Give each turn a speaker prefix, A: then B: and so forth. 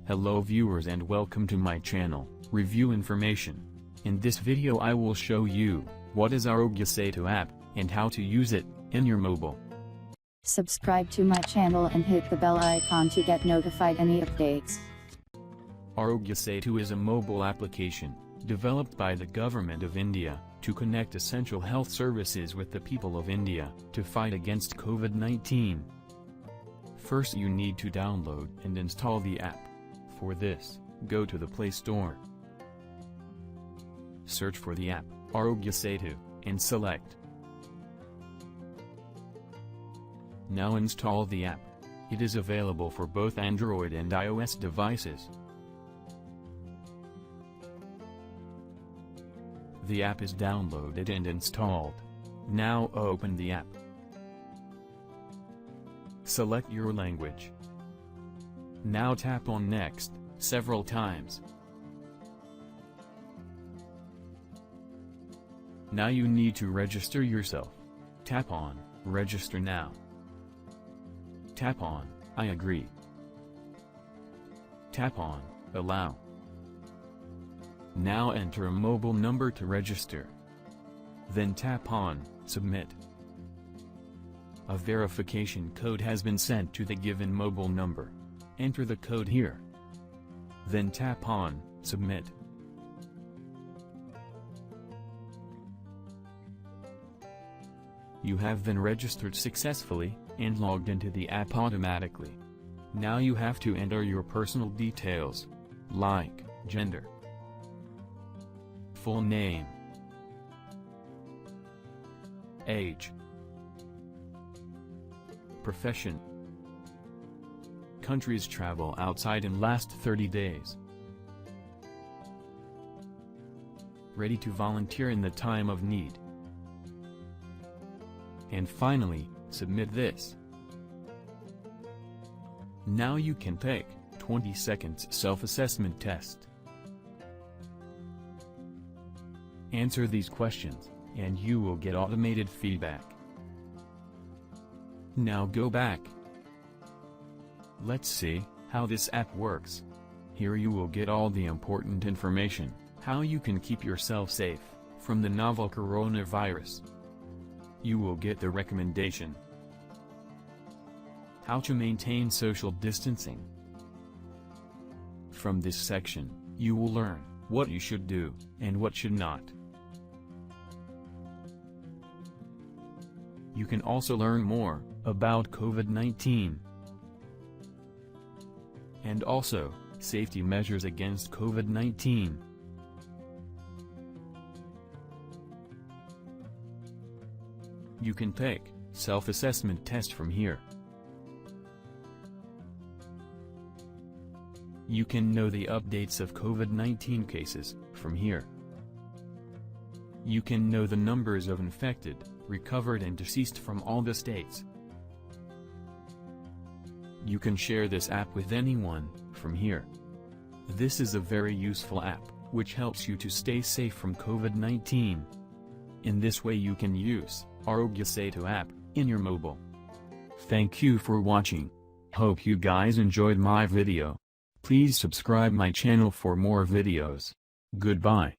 A: Hello viewers and welcome to my channel, Review Information. In this video I will show you, what is Aarogya Setu app, and how to use it, in your mobile.
B: Subscribe to my channel and hit the bell icon to get notified any updates.
A: Aarogya Setu is a mobile application, developed by the Government of India, to connect essential health services with the people of India, to fight against COVID-19. First you need to download and install the app. For this, go to the Play Store. Search for the app, Aarogya Setu, and select. Now install the app. It is available for both Android and iOS devices. The app is downloaded and installed. Now open the app. Select your language. Now tap on Next several times. Now you need to register yourself. Tap on Register Now. Tap on I agree. Tap on Allow. Now enter a mobile number to register. Then tap on Submit. A verification code has been sent to the given mobile number. Enter the code here. Then tap on Submit. You have been registered successfully, and logged into the app automatically. Now you have to enter your personal details, like gender, full name, age, profession, countries travel outside in last 30 days, ready to volunteer in the time of need, and finally, submit this. Now you can take 20 seconds self-assessment test. Answer these questions, and you will get automated feedback. Now go back. Let's see how this app works. Here you will get all the important information, how you can keep yourself safe from the novel coronavirus. You will get the recommendation, how to maintain social distancing. From this section, you will learn what you should do and what should not. You can also learn more about COVID-19 and also safety measures against COVID-19. You can take self-assessment test from here. You can know the updates of COVID-19 cases from here. You can know the numbers of infected, recovered and deceased from all the states. You can share this app with anyone from here. This is a very useful app, which helps you to stay safe from COVID-19. In this way you can use Aarogya Setu app in your mobile. Thank you for watching. Hope you guys enjoyed my video. Please subscribe my channel for more videos. Goodbye.